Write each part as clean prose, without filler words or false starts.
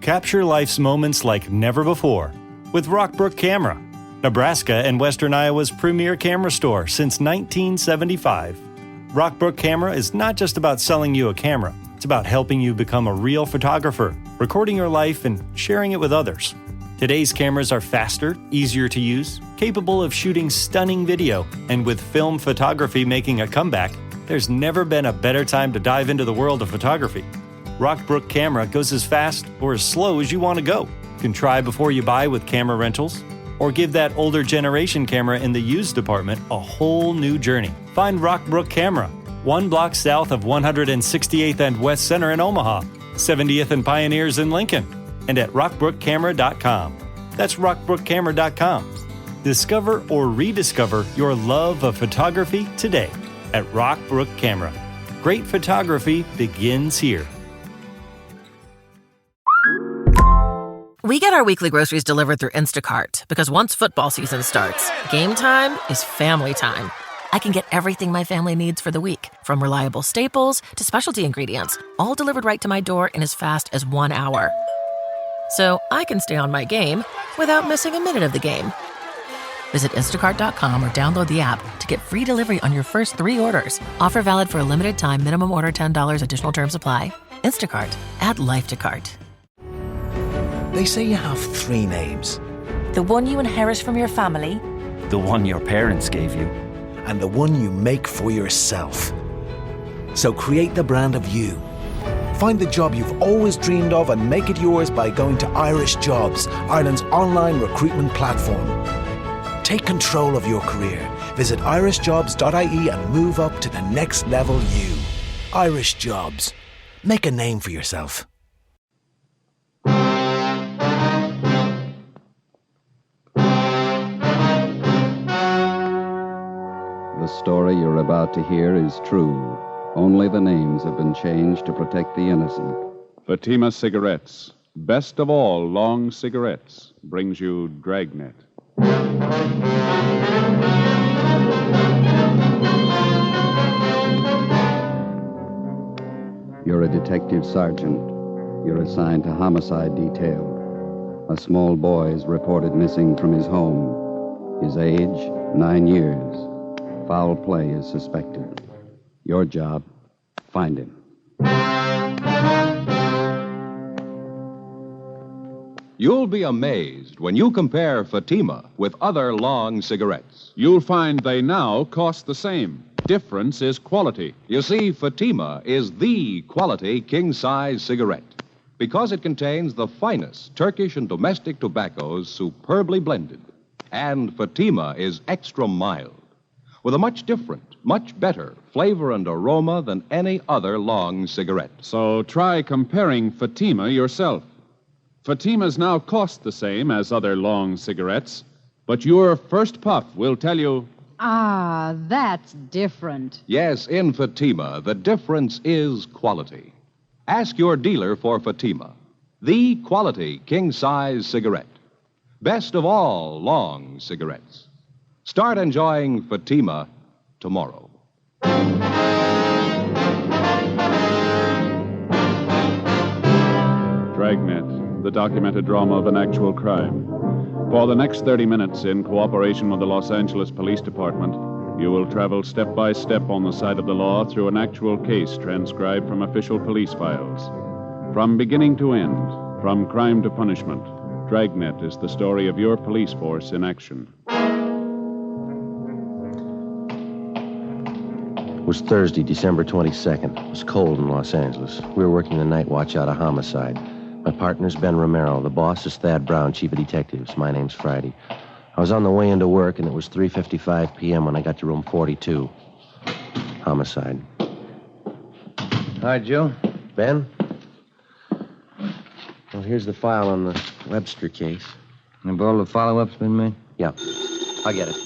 Capture life's moments like never before with Rockbrook Camera, Nebraska and Western Iowa's premier camera store since 1975. Rockbrook Camera is not just about selling you a camera. It's about helping you become a real photographer, recording your life and sharing it with others. Today's cameras are faster, easier to use, capable of shooting stunning video, and with film photography making a comeback, there's never been a better time to dive into the world of photography. Rockbrook Camera goes as fast or as slow as you want to go. You can try before you buy with camera rentals, or give that older generation camera in the used department a whole new journey. Find Rockbrook Camera, 1 block south of 168th and West Center in Omaha, 70th and Pioneers in Lincoln, and at rockbrookcamera.com. That's rockbrookcamera.com. Discover or rediscover your love of photography today at Rockbrook Camera. Great photography begins here. We get our weekly groceries delivered through Instacart because once football season starts, game time is family time. I can get everything my family needs for the week, from reliable staples to specialty ingredients, all delivered right to my door in as fast as 1 hour. So I can stay on my game without missing a minute of the game. Visit instacart.com or download the app to get free delivery on your first 3 orders. Offer valid for a limited time. Minimum order $10. Additional terms apply. Instacart. Add life to cart. They say you have 3 names. The one you inherit from your family. The one your parents gave you. And the one you make for yourself. So create the brand of you. Find the job you've always dreamed of and make it yours by going to Irish Jobs, Ireland's online recruitment platform. Take control of your career. Visit irishjobs.ie and move up to the next level you. Irish Jobs. Make a name for yourself. The story you're about to hear is true. Only the names have been changed to protect the innocent. Fatima Cigarettes, best of all long cigarettes, brings you Dragnet. You're a detective sergeant. You're assigned to homicide detail. A small boy is reported missing from his home. His age, 9 years. Foul play is suspected. Your job, find him. You'll be amazed when you compare Fatima with other long cigarettes. You'll find they now cost the same. Difference is quality. You see, Fatima is the quality king-size cigarette because it contains the finest Turkish and domestic tobaccos superbly blended. And Fatima is extra mild, with a much different, much better flavor and aroma than any other long cigarette. So try comparing Fatima yourself. Fatimas now cost the same as other long cigarettes, but your first puff will tell you... Ah, that's different. Yes, in Fatima, the difference is quality. Ask your dealer for Fatima, the quality king-size cigarette. Best of all long cigarettes. Start enjoying Fatima tomorrow. Dragnet, the documented drama of an actual crime. For the next 30 minutes, in cooperation with the Los Angeles Police Department, you will travel step by step on the side of the law through an actual case transcribed from official police files. From beginning to end, from crime to punishment, Dragnet is the story of your police force in action. It was Thursday, December 22nd. It was cold in Los Angeles. We were working the night watch out of homicide. My partner's Ben Romero. The boss is Thad Brown, chief of detectives. My name's Friday. I was on the way into work, and it was 3:55 p.m. when I got to room 42. Homicide. Hi, Joe. Ben? Well, here's the file on the Webster case. Have all the follow-ups been made? Yeah. I'll get it.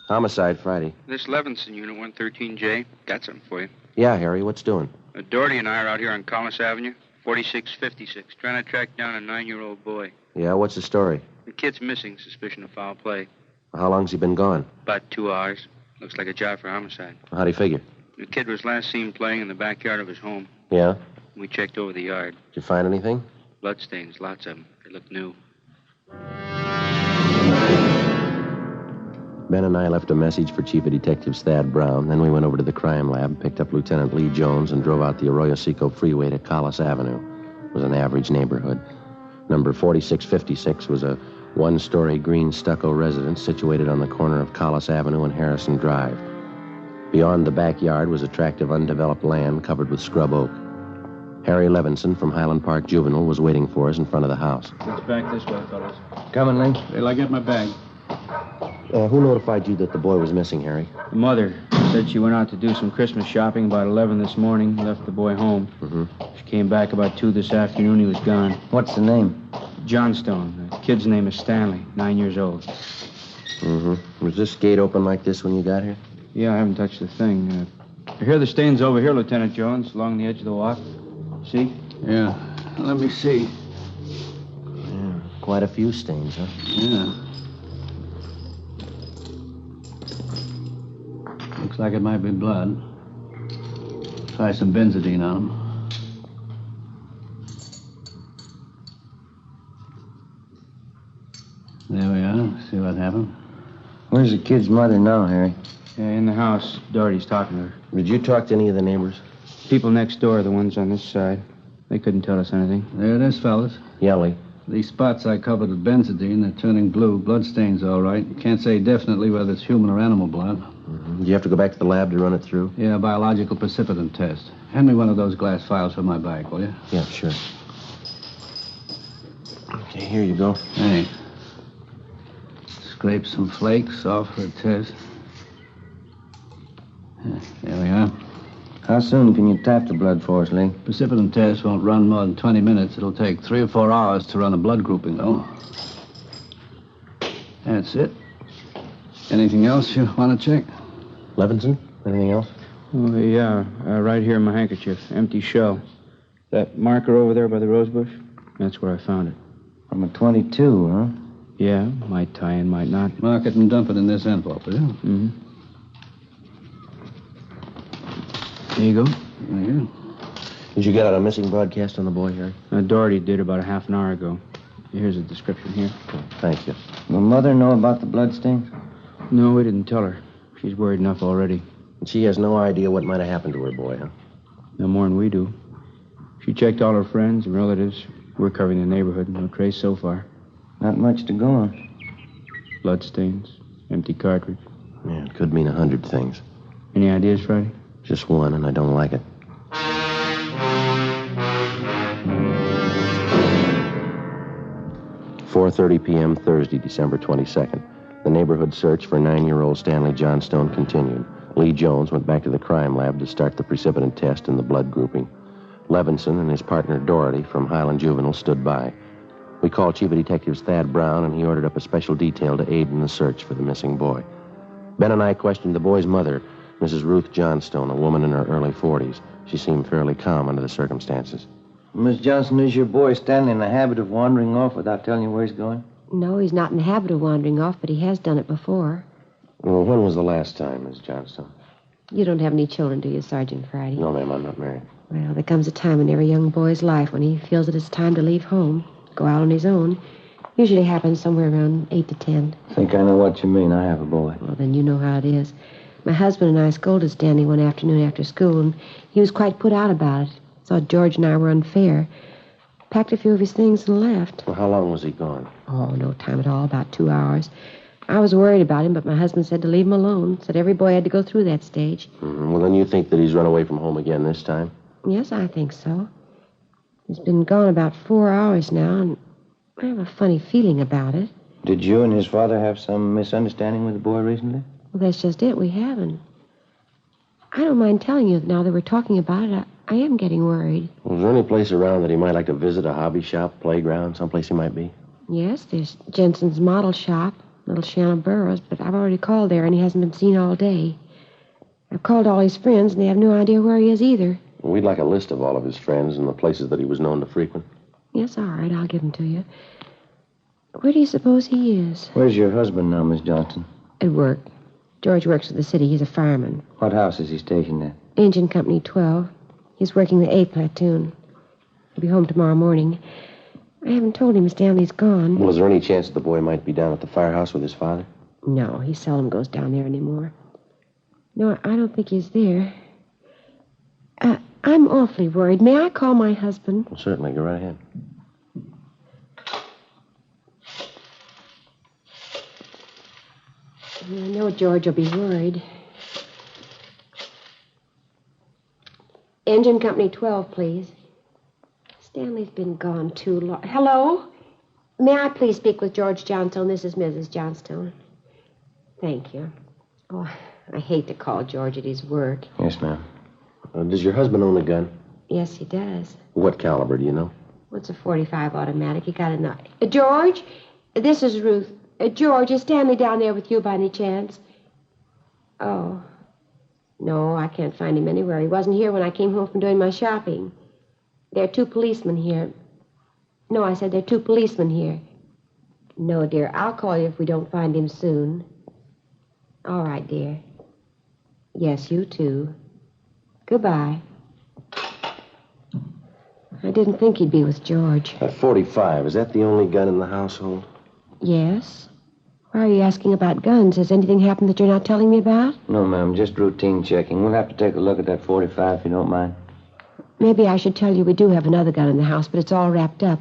Homicide, Friday. This Levinson unit, 113J. Got something for you. Yeah, Harry, what's doing? Doherty and I are out here on Collis Avenue, 4656, trying to track down a 9-year-old boy. Yeah, what's the story? The kid's missing, suspicion of foul play. How long's he been gone? About 2 hours. Looks like a job for homicide. How'd he figure? The kid was last seen playing in the backyard of his home. Yeah? We checked over the yard. Did you find anything? Bloodstains, lots of them. They look new. Ben and I left a message for Chief of Detectives Thad Brown. Then we went over to the crime lab, picked up Lieutenant Lee Jones, and drove out the Arroyo Seco freeway to Collis Avenue. It was an average neighborhood. Number 4656 was a one-story green stucco residence situated on the corner of Collis Avenue and Harrison Drive. Beyond the backyard was a tract of undeveloped land covered with scrub oak. Harry Levinson from Highland Park Juvenile was waiting for us in front of the house. It's back this way, fellas. Coming, Lee. Till I get my bag. Who notified you that the boy was missing, Harry? The mother said she went out to do some Christmas shopping about 11 this morning, left the boy home. Mm-hmm. She came back about 2 this afternoon. He was gone. What's the name? Johnstone. The kid's name is Stanley, 9 years old. Mm-hmm. Was this gate open like this when you got here? Yeah, I haven't touched the thing. Here are the stains over here, Lieutenant Jones, along the edge of the walk. See? Yeah. Let me see. Yeah, quite a few stains, huh? Yeah. Looks like it might be blood. Try some benzodine on them. There we are. See what happened? Where's the kid's mother now, Harry? Yeah, in the house. Doherty's talking to her. Did you talk to any of the neighbors? People next door, the ones on this side. They couldn't tell us anything. There it is, fellas. Yeah, Lee. These spots I covered with benzodine, they're turning blue. Bloodstains, all right. Can't say definitely whether it's human or animal blood. Mm-hmm. Did you have to go back to the lab to run it through? Yeah, biological precipitant test. Hand me one of those glass files from my bag, will you? Yeah, sure. Okay, here you go. Thanks. Scrape some flakes off for a test. There we are. How soon can you tap the blood for us, Lee? Precipitant test won't run more than 20 minutes. It'll take 3 or 4 hours to run a blood grouping, though. That's it. Anything else you want to check? Levinson? Anything else? Oh, yeah. Right here in my handkerchief. Empty shell. That marker over there by the rose bush? That's where I found it. From a .22, huh? Yeah, might tie in, might not. Mark it and dump it in this envelope, will you? Mm-hmm. There you go. There you go. Did you get out a missing broadcast on the boy, Harry? Doherty did about a half an hour ago. Here's a description here. Oh, thank you. Will Mother know about the bloodstains? No, we didn't tell her. She's worried enough already. And she has no idea what might have happened to her boy, huh? No more than we do. She checked all her friends and relatives. We're covering the neighborhood. No trace so far. Not much to go on. Bloodstains. Empty cartridge. Yeah, it could mean 100 things. Any ideas, Friday? Just one, and I don't like it. 4:30 p.m. Thursday, December 22nd. The neighborhood search for 9-year-old Stanley Johnstone continued. Lee Jones went back to the crime lab to start the precipitant test and the blood grouping. Levinson and his partner Doherty from Highland Juvenile stood by. We called Chief of Detectives Thad Brown, and he ordered up a special detail to aid in the search for the missing boy. Ben and I questioned the boy's mother, Mrs. Ruth Johnstone, a woman in her early 40s. She seemed fairly calm under the circumstances. Miss Johnson, is your boy Stanley in the habit of wandering off without telling you where he's going? No, he's not in the habit of wandering off, but he has done it before. Well, when was the last time, Miss Johnstone? You don't have any children, do you, Sergeant Friday? No, ma'am, I'm not married. Well, there comes a time in every young boy's life when he feels that it's time to leave home, go out on his own. Usually happens somewhere around 8 to 10. I think I know what you mean. I have a boy. Well, then you know how it is. My husband and I scolded Stanley one afternoon after school, and he was quite put out about it. Thought George and I were unfair. Packed a few of his things and left. Well, how long was he gone? Oh, no time at all, about 2 hours. I was worried about him, but my husband said to leave him alone. Said every boy had to go through that stage. Mm-hmm. Well, then you think that he's run away from home again this time? Yes, I think so. He's been gone about 4 hours now, and I have a funny feeling about it. Did you and his father have some misunderstanding with the boy recently? Well, that's just it. We haven't. I don't mind telling you now that we're talking about it. I am getting worried. Well, is there any place around that he might like to visit, a hobby shop, playground, someplace he might be? Yes, there's Jensen's model shop, Little Shannon Burroughs, but I've already called there, and he hasn't been seen all day. I've called all his friends, and they have no idea where he is either. Well, we'd like a list of all of his friends and the places that he was known to frequent. Yes, all right, I'll give them to you. Where do you suppose he is? Where's your husband now, Miss Johnson? At work. George works for the city. He's a fireman. What house is he stationed at? Engine Company 12. He's working the A platoon. He'll be home tomorrow morning. I haven't told him Stanley's gone. Well, is there any chance that the boy might be down at the firehouse with his father? No, he seldom goes down there anymore. No, I don't think he's there. I'm awfully worried. May I call my husband? Well, certainly. Go right ahead. I know George will be worried. Engine Company 12, please. Stanley's been gone too long. Hello? May I please speak with George Johnstone? This is Mrs. Johnstone. Thank you. Oh, I hate to call George at his work. Yes, ma'am. Does your husband own a gun? Yes, he does. What caliber, do you know? What's a .45 automatic? He got a knife. George? This is Ruth. George, is Stanley down there with you by any chance? Oh. No, I can't find him anywhere. He wasn't here when I came home from doing my shopping. There are 2 policemen here. No, I said there are 2 policemen here. No, dear. I'll call you if we don't find him soon. All right, dear. Yes, you too. Goodbye. I didn't think he'd be with George. That .45, is that the only gun in the household? Yes. Why are you asking about guns? Has anything happened that you're not telling me about? No, ma'am, just routine checking. We'll have to take a look at that .45 if you don't mind. Maybe I should tell you we do have another gun in the house, but it's all wrapped up.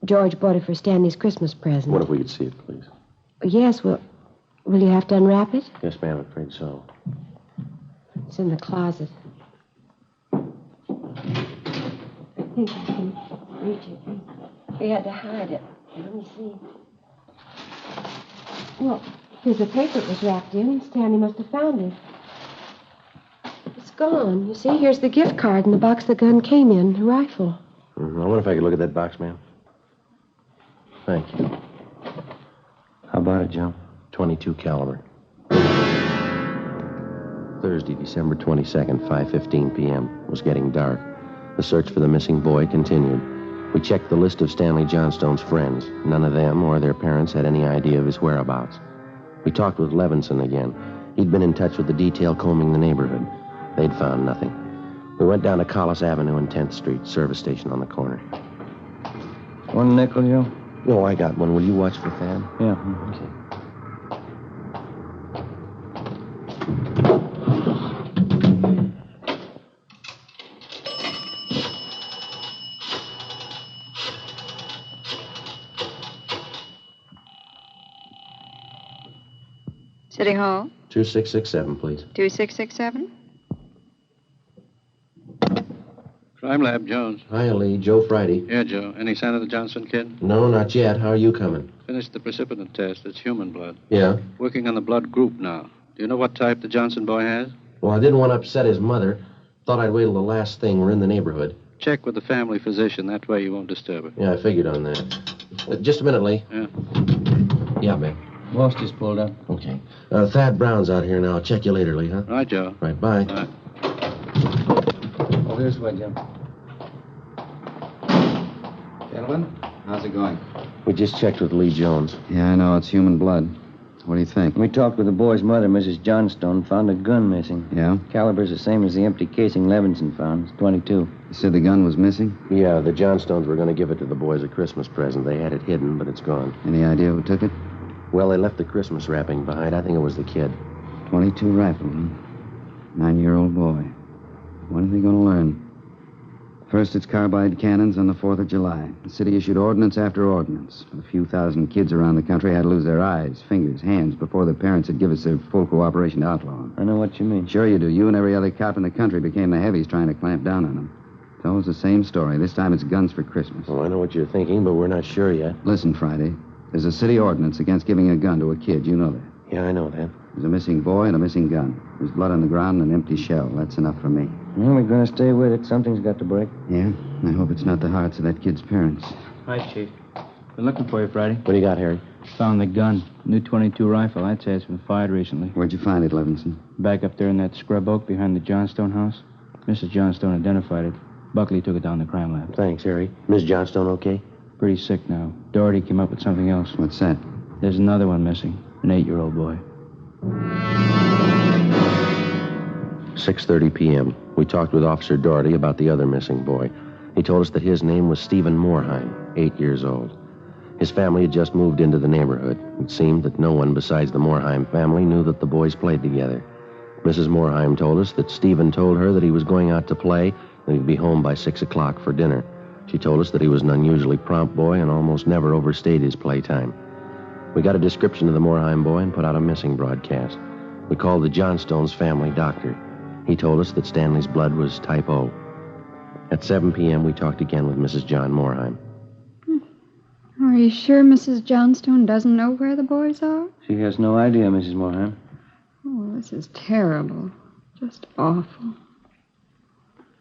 George bought it for Stanley's Christmas present. What if we could see it, please? Yes, well, will you have to unwrap it? Yes, ma'am, I'm afraid so. It's in the closet. I think I can reach it. We had to hide it. Let me see. Well, here's the paper it was wrapped in, and Stanley must have found it. It's gone. You see, here's the gift card and the box the gun came in, the rifle. I wonder if I could look at that box, ma'am. Thank you. How about it, Joe? .22 caliber. Thursday, December 22nd, 5:15 p.m. It was getting dark. The search for the missing boy continued. We checked the list of Stanley Johnstone's friends. None of them or their parents had any idea of his whereabouts. We talked with Levinson again. He'd been in touch with the detail combing the neighborhood. They'd found nothing. We went down to Collis Avenue and 10th Street, service station on the corner. 1 nickel, Joe? No, I got one. Will you watch for Thad? Yeah. Okay. City Hall? 2667, please. 2667? Crime Lab, Jones. Hi, Lee. Joe Friday. Yeah, Joe. Any sign of the Johnson kid? No, not yet. How are you coming? Finished the precipitant test. It's human blood. Yeah? Working on the blood group now. Do you know what type the Johnson boy has? Well, I didn't want to upset his mother. Thought I'd wait till the last thing. We're in the neighborhood. Check with the family physician. That way you won't disturb her. Yeah, I figured on that. Just a minute, Lee. Yeah. Yeah, babe. Most is pulled up. Okay. Thad Brown's out here now. I'll check you later, Lee, huh? Right, Joe. Right, bye. Bye. Over this way, Joe. Gentlemen, how's it going? We just checked with Lee Jones. Yeah, I know. It's human blood. What do you think? We talked with the boy's mother, Mrs. Johnstone, found a gun missing. Yeah? Caliber's the same as the empty casing Levinson found. It's .22. You said the gun was missing? Yeah, the Johnstones were going to give it to the boys a Christmas present. They had it hidden, but it's gone. Any idea who took it? Well, they left the Christmas wrapping behind. I think it was the kid. .22 rifle, huh? 9-year-old boy. When are they going to learn? First, it's carbide cannons on the 4th of July. The city issued ordinance after ordinance. A few thousand kids around the country had to lose their eyes, fingers, hands before their parents would give us their full cooperation to outlaw them. I know what you mean. Sure you do. You and every other cop in the country became the heavies trying to clamp down on them. It's always the same story. This time it's guns for Christmas. Well, I know what you're thinking, but we're not sure yet. Listen, Friday. There's a city ordinance against giving a gun to a kid. You know that. Yeah, I know that. There's a missing boy and a missing gun. There's blood on the ground and an empty shell. That's enough for me. Well, we're going to stay with it. Something's got to break. Yeah? I hope it's not the hearts of that kid's parents. Hi, Chief. Been looking for you, Friday. What do you got, Harry? Found the gun. New .22 rifle. I'd say it's been fired recently. Where'd you find it, Levinson? Back up there in that scrub oak behind the Johnstone house. Mrs. Johnstone identified it. Buckley took it down to crime lab. Thanks, Harry. Miss Johnstone okay? Pretty sick now. Doherty came up with something else. What's that? There's another one missing. An 8-year-old boy. 6:30 p.m. We talked with Officer Doherty about the other missing boy. He told us that his name was Stephen Moorheim, 8 years old. His family had just moved into the neighborhood. It seemed that no one besides the Moorheim family knew that the boys played together. Mrs. Moorheim told us that Stephen told her that he was going out to play and he'd be home by 6 o'clock for dinner. She told us that he was an unusually prompt boy and almost never overstayed his playtime. We got a description of the Moorheim boy and put out a missing broadcast. We called the Johnstones family doctor. He told us that Stanley's blood was type O. At 7 p.m., we talked again with Mrs. John Moorheim. Are you sure Mrs. Johnstone doesn't know where the boys are? She has no idea, Mrs. Moorheim. Oh, this is terrible. Just awful.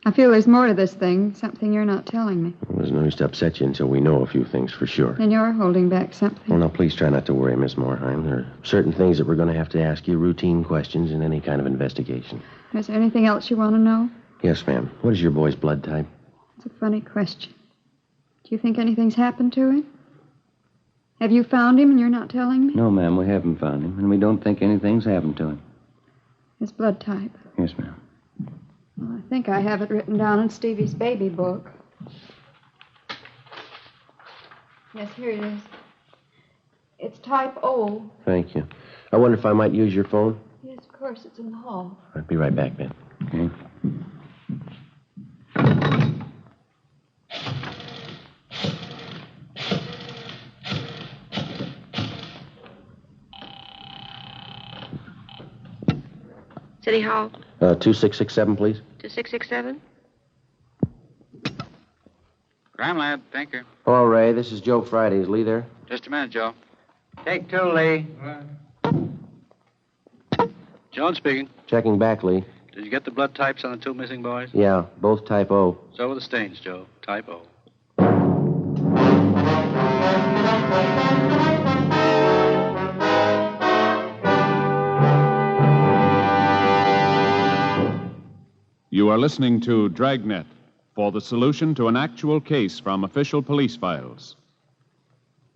I feel there's more to this thing, something you're not telling me. Well, there's no use to upset you until we know a few things for sure. And you're holding back something. Well, now, please try not to worry, Miss Moorheim. There are certain things that we're going to have to ask you, routine questions in any kind of investigation. Is there anything else you want to know? Yes, ma'am. What is your boy's blood type? It's a funny question. Do you think anything's happened to him? Have you found him and you're not telling me? No, ma'am, we haven't found him, and we don't think anything's happened to him. His blood type. Yes, ma'am. Well, I think I have it written down in Stevie's baby book. Yes, here it is. It's type O. Thank you. I wonder if I might use your phone? Yes, of course, it's in the hall. I'll be right back, Ben. Okay. City Hall. 2667, please. 2667? Crime Lab, thank you. Hello, Ray. This is Joe Friday. Is Lee there? Just a minute, Joe. Take two, Lee. Jones speaking. Checking back, Lee. Did you get the blood types on the two missing boys? Yeah, both type O. So were the stains, Joe. Type O. You are listening to Dragnet for the solution to an actual case from official police files.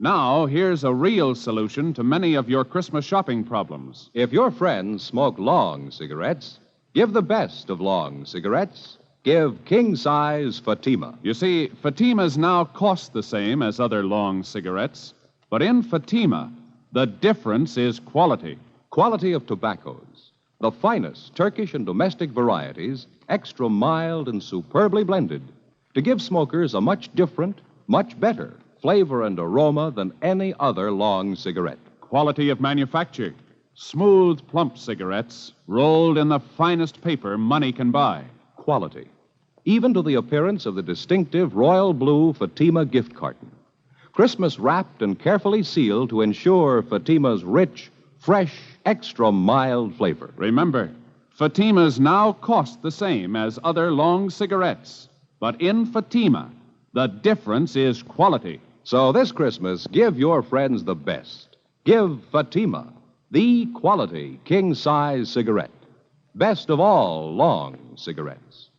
Now, here's a real solution to many of your Christmas shopping problems. If your friends smoke long cigarettes, give the best of long cigarettes. Give king-size Fatima. You see, Fatimas now cost the same as other long cigarettes, but in Fatima, the difference is quality. Quality of tobaccos. The finest Turkish and domestic varieties, extra mild and superbly blended, to give smokers a much different, much better flavor and aroma than any other long cigarette. Quality of manufacture. Smooth, plump cigarettes, rolled in the finest paper money can buy. Quality. Even to the appearance of the distinctive royal blue Fatima gift carton. Christmas wrapped and carefully sealed to ensure Fatima's rich, fresh, extra mild flavor. Remember, Fatimas now cost the same as other long cigarettes. But in Fatima, the difference is quality. So this Christmas, give your friends the best. Give Fatima, the quality king-size cigarette. Best of all long cigarettes.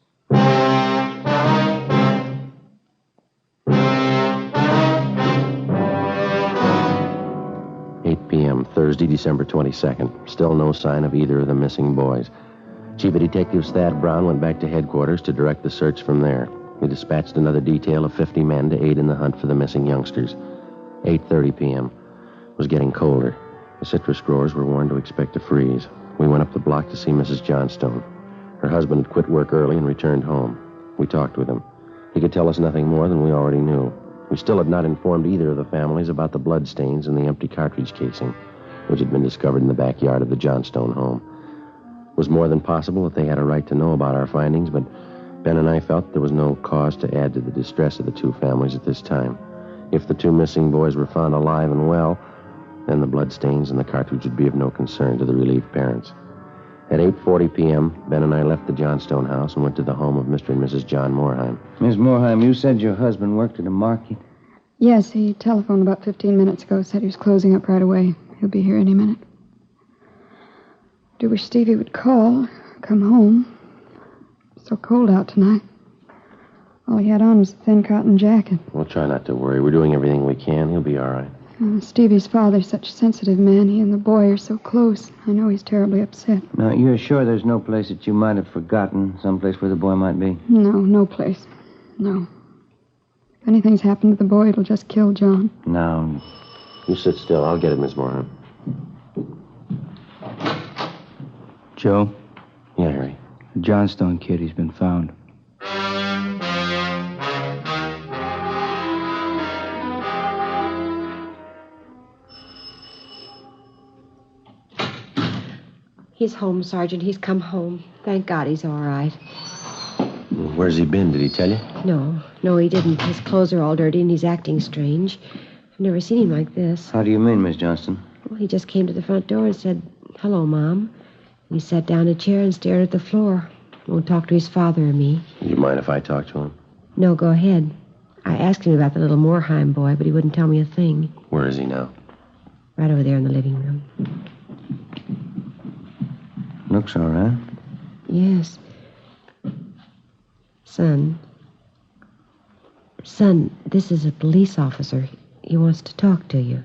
8 p.m., Thursday, December 22nd. Still no sign of either of the missing boys. Chief of Detectives Thad Brown went back to headquarters to direct the search from there. He dispatched another detail of 50 men to aid in the hunt for the missing youngsters. 8:30 p.m. It was getting colder. The citrus growers were warned to expect a freeze. We went up the block to see Mrs. Johnstone. Her husband had quit work early and returned home. We talked with him. He could tell us nothing more than we already knew. We still had not informed either of the families about the bloodstains in the empty cartridge casing, which had been discovered in the backyard of the Johnstone home. It was more than possible that they had a right to know about our findings, but Ben and I felt there was no cause to add to the distress of the two families at this time. If the two missing boys were found alive and well, then the bloodstains in the cartridge would be of no concern to the relieved parents. At 8:40 p.m., Ben and I left the Johnstone house and went to the home of Mr. and Mrs. John Moorheim. Miss Moorheim, you said your husband worked at a market? Yes, he telephoned about 15 minutes ago, said he was closing up right away. He'll be here any minute. Do wish Stevie would call, come home. It's so cold out tonight. All he had on was a thin cotton jacket. We'll try not to worry. We're doing everything we can. He'll be all right. Stevie's father's such a sensitive man. He and the boy are so close. I know he's terribly upset. Now, you're sure there's no place that you might have forgotten, someplace where the boy might be? No place. No. anything's happened to the boy, it'll just kill John. No. You sit still. I'll get it, Miss Moran. Joe? Yeah, Harry. The Johnstone kid, he's been found. He's home, Sergeant. He's come home. Thank God he's all right. Where's he been? Did he tell you? No, he didn't. His clothes are all dirty and he's acting strange. I've never seen him like this. How do you mean, Miss Johnston? Well, he just came to the front door and said, "Hello, Mom." He sat down in a chair and stared at the floor. Won't talk to his father or me. Do you mind if I talk to him? No, go ahead. I asked him about the little Moorheim boy, but he wouldn't tell me a thing. Where is he now? Right over there in the living room. Looks all right. Yes. Son, this is a police officer. He wants to talk to you.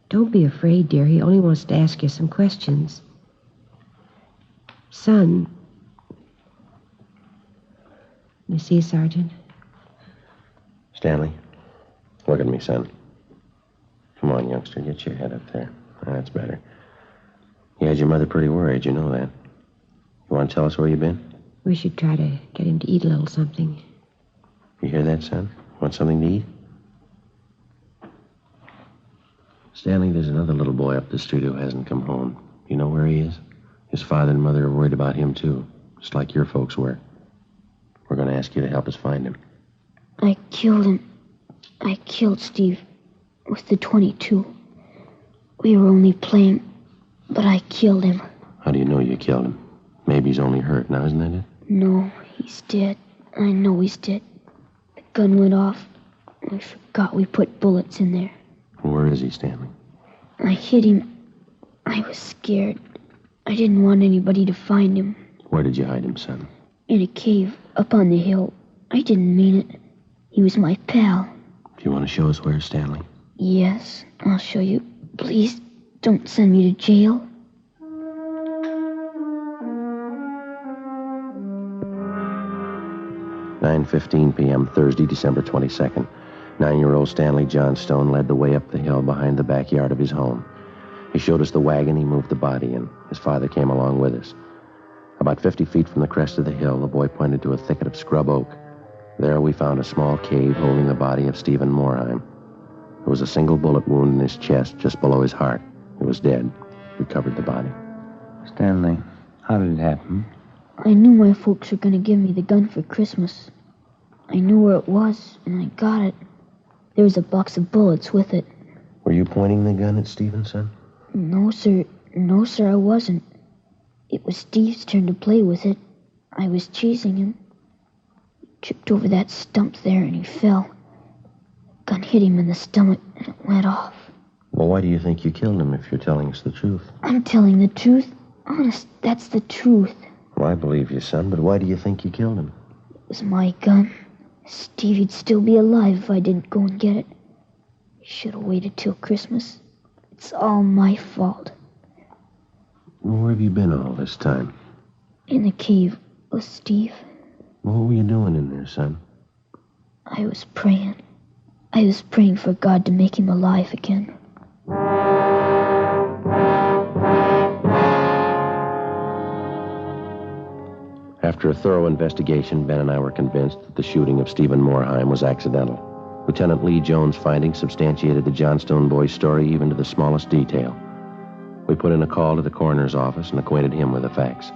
Don't be afraid, dear. He only wants to ask you some questions. Son. You see, Sergeant? Stanley, look at me, son. Come on, youngster. Get your head up there. That's better. You had your mother pretty worried. You know that. You want to tell us where you've been? We should try to get him to eat a little something. You hear that, son? Want something to eat? Stanley, there's another little boy up the street who hasn't come home. You know where he is? His father and mother are worried about him, too. Just like your folks were. We're going to ask you to help us find him. I killed him. I killed Steve with the .22. We were only playing, but I killed him. How do you know you killed him? Maybe he's only hurt now, isn't that it? No, he's dead. I know he's dead. The gun went off. I forgot we put bullets in there. Where is he, Stanley? I hit him. I was scared. I didn't want anybody to find him. Where did you hide him, son? In a cave up on the hill. I didn't mean it. He was my pal. Do you want to show us where, Stanley? Yes, I'll show you. Please, don't send me to jail. "9:15 p.m., Thursday, December 22nd. 9-year-old Stanley Johnstone led the way up the hill behind the backyard of his home. He showed us the wagon he moved the body in. His father came along with us. About 50 feet from the crest of the hill, the boy pointed to a thicket of scrub oak. There we found a small cave holding the body of Stephen Moorheim. There was a single bullet wound in his chest just below his heart. He was dead. We covered the body. Stanley, how did it happen? I knew my folks were going to give me the gun for Christmas. I knew where it was, and I got it. There was a box of bullets with it. Were you pointing the gun at Stevenson? No, sir. No, sir, I wasn't. It was Steve's turn to play with it. I was chasing him. He tripped over that stump there, and he fell. The gun hit him in the stomach, and it went off. Well, why do you think you killed him if you're telling us the truth? I'm telling the truth. Honest, that's the truth. Well, I believe you, son, but why do you think you killed him? It was my gun. Stevie'd still be alive if I didn't go and get it. He should have waited till Christmas. It's all my fault. Well, where have you been all this time? In the cave with Steve. Well, what were you doing in there, son? I was praying. I was praying for God to make him alive again. After a thorough investigation, Ben and I were convinced that the shooting of Stephen Moorheim was accidental. Lieutenant Lee Jones' findings substantiated the Johnstone boy's story even to the smallest detail. We put in a call to the coroner's office and acquainted him with the facts.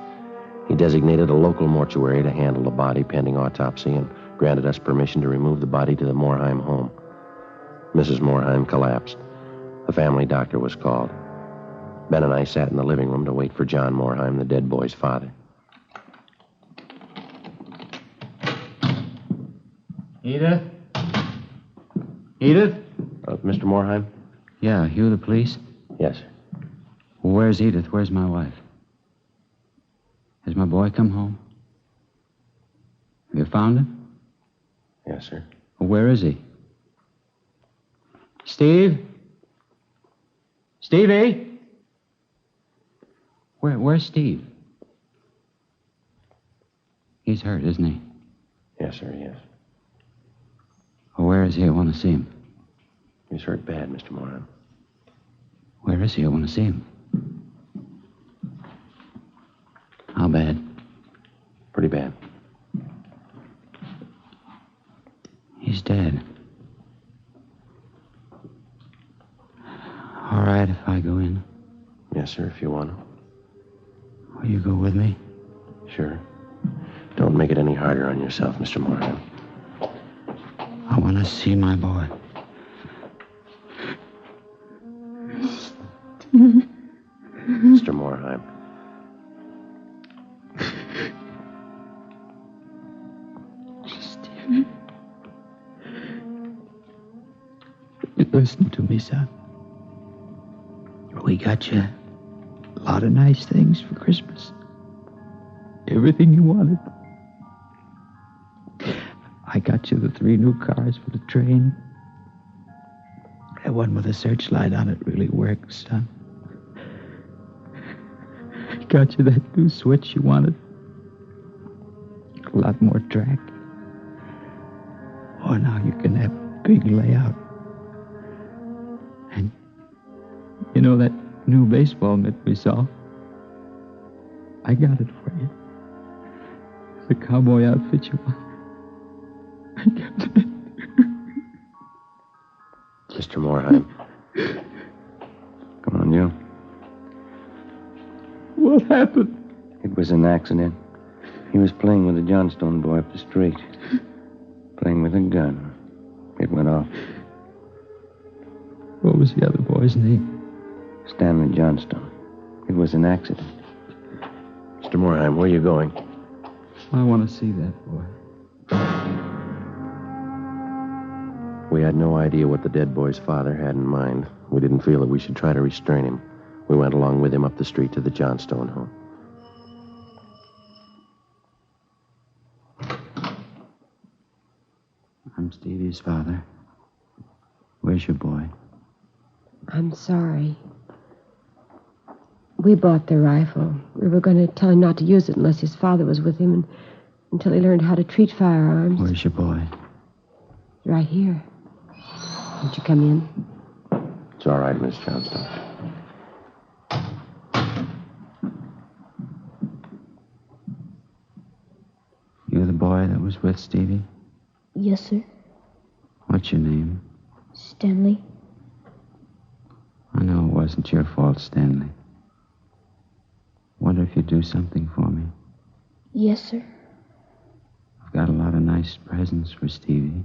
He designated a local mortuary to handle the body pending autopsy and granted us permission to remove the body to the Moorheim home. Mrs. Moorheim collapsed. The family doctor was called. Ben and I sat in the living room to wait for John Moorheim, the dead boy's father. Edith? Edith? Mr. Moorheim? Yeah, you the police? Yes, sir. Well, where's Edith? Where's my wife? Has my boy come home? Have you found him? Yes, sir. Well, where is he? Steve? Stevie? Where's Steve? He's hurt, isn't he? Yes, sir, yes. is he? I want to see him. He's hurt bad, Mr. Moran. Where is he? I want to see him. How bad? Pretty bad. He's dead. All right if I go in? Yes, sir, if you want to. Will you go with me? Sure. Don't make it any harder on yourself, Mr. Moran. I want to see my boy. Mr. Morheim. Stephen. Listen to me, son. We got you a lot of nice things for Christmas. Everything you wanted. I got you the 3 new cars for the train. That one with a searchlight on it really works, son. I got you that new switch you wanted. A lot more track. Oh, now you can have a big layout. And you know that new baseball mitt we saw? I got it for you. The cowboy outfit you want. I got it. Mr. Morheim. Come on, you. What happened? It was an accident. He was playing with a Johnstone boy up the street. Playing with a gun. It went off. What was the other boy's name? Stanley Johnstone. It was an accident. Mr. Morheim, where are you going? I want to see that boy. We had no idea what the dead boy's father had in mind. We didn't feel that we should try to restrain him. We went along with him up the street to the Johnstone home. I'm Stevie's father. Where's your boy? I'm sorry. We bought the rifle. We were going to tell him not to use it unless his father was with him until he learned how to treat firearms. Where's your boy? Right here. Won't you come in? It's all right, Miss Johnstone. You're the boy that was with Stevie? Yes, sir. What's your name? Stanley. I know it wasn't your fault, Stanley. Wonder if you'd do something for me. Yes, sir. I've got a lot of nice presents for Stevie.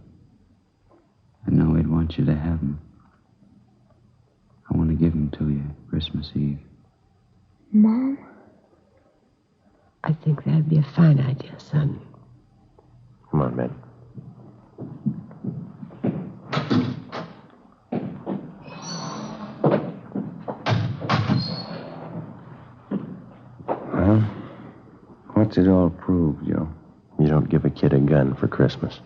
I know he'd want you to have them. I want to give them to you Christmas Eve. Mom? I think that'd be a fine idea, son. Come on, Ben. Well, what's it all prove, Joe? You don't give a kid a gun for Christmas.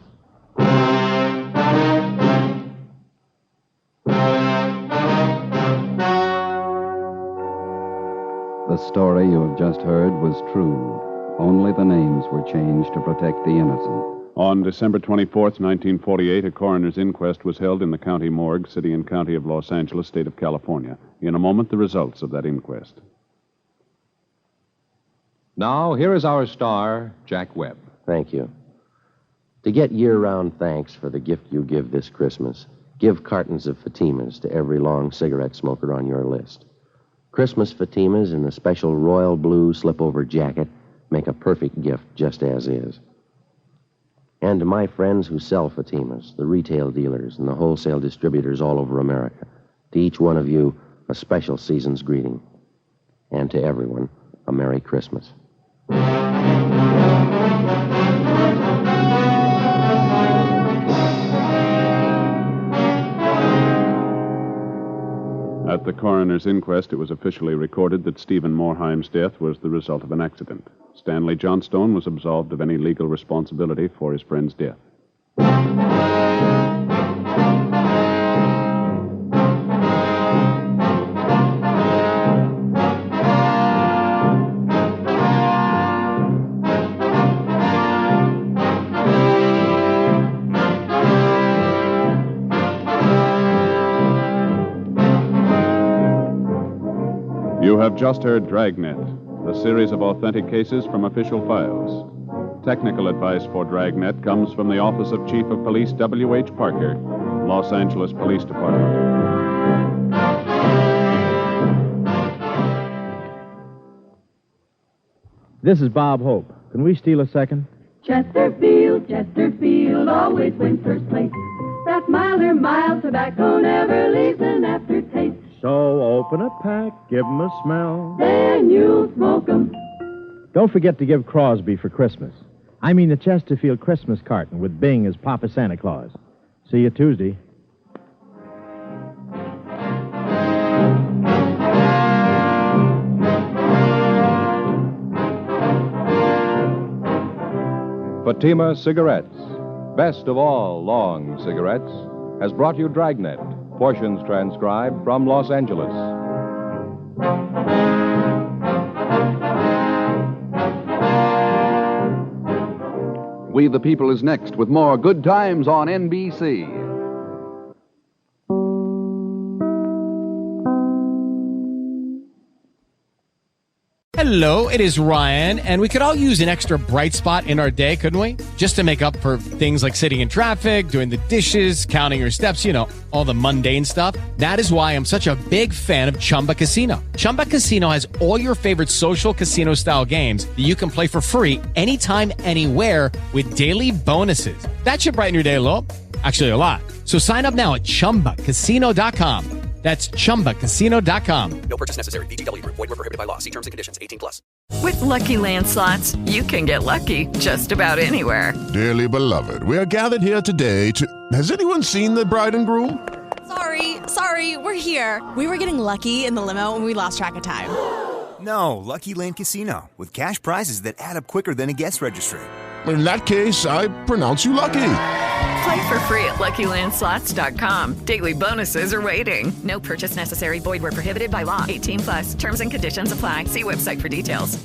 The story you have just heard was true. Only the names were changed to protect the innocent. On December 24th, 1948, a coroner's inquest was held in the county morgue, city and county of Los Angeles, state of California. In a moment, the results of that inquest. Now, here is our star, Jack Webb. Thank you. To get year-round thanks for the gift you give this Christmas, give cartons of Fatimas to every long cigarette smoker on your list. Christmas Fatimas in the special royal blue slip-over jacket make a perfect gift just as is. And to my friends who sell Fatimas, the retail dealers and the wholesale distributors all over America, to each one of you, a special season's greeting. And to everyone, a Merry Christmas. At the coroner's inquest, it was officially recorded that Stephen Morheim's death was the result of an accident. Stanley Johnstone was absolved of any legal responsibility for his friend's death. have just heard Dragnet, the series of authentic cases from official files. Technical advice for Dragnet comes from the Office of Chief of Police W.H. Parker, Los Angeles Police Department. This is Bob Hope. Can we steal a second? Chesterfield, Chesterfield always wins first place. That milder, mild tobacco never leaves an aftertaste. So open a pack, give 'em a smell. Then you'll smoke 'em. Don't forget to give Crosby for Christmas. I mean the Chesterfield Christmas carton with Bing as Papa Santa Claus. See you Tuesday. Fatima Cigarettes, best of all long cigarettes, has brought you Dragnet, portions transcribed from Los Angeles. We the People is next with more Good Times on NBC. Hello, it is Ryan, and we could all use an extra bright spot in our day, couldn't we? Just to make up for things like sitting in traffic, doing the dishes, counting your steps, you know, all the mundane stuff. That is why I'm such a big fan of Chumba Casino. Chumba Casino has all your favorite social casino-style games that you can play for free anytime, anywhere with daily bonuses. That should brighten your day a little. Actually, a lot. So sign up now at ChumbaCasino.com. That's ChumbaCasino.com. No purchase necessary. VGW Group. Void where prohibited by law. See terms and conditions. 18+. With Lucky Land Slots, you can get lucky just about anywhere. Dearly beloved, we are gathered here today to... Has anyone seen the bride and groom? Sorry, we're here. We were getting lucky in the limo and we lost track of time. No, Lucky Land Casino. With cash prizes that add up quicker than a guest registry. In that case, I pronounce you lucky. Play for free at LuckyLandSlots.com. Daily bonuses are waiting. No purchase necessary. Void where prohibited by law. 18+. Terms and conditions apply. See website for details.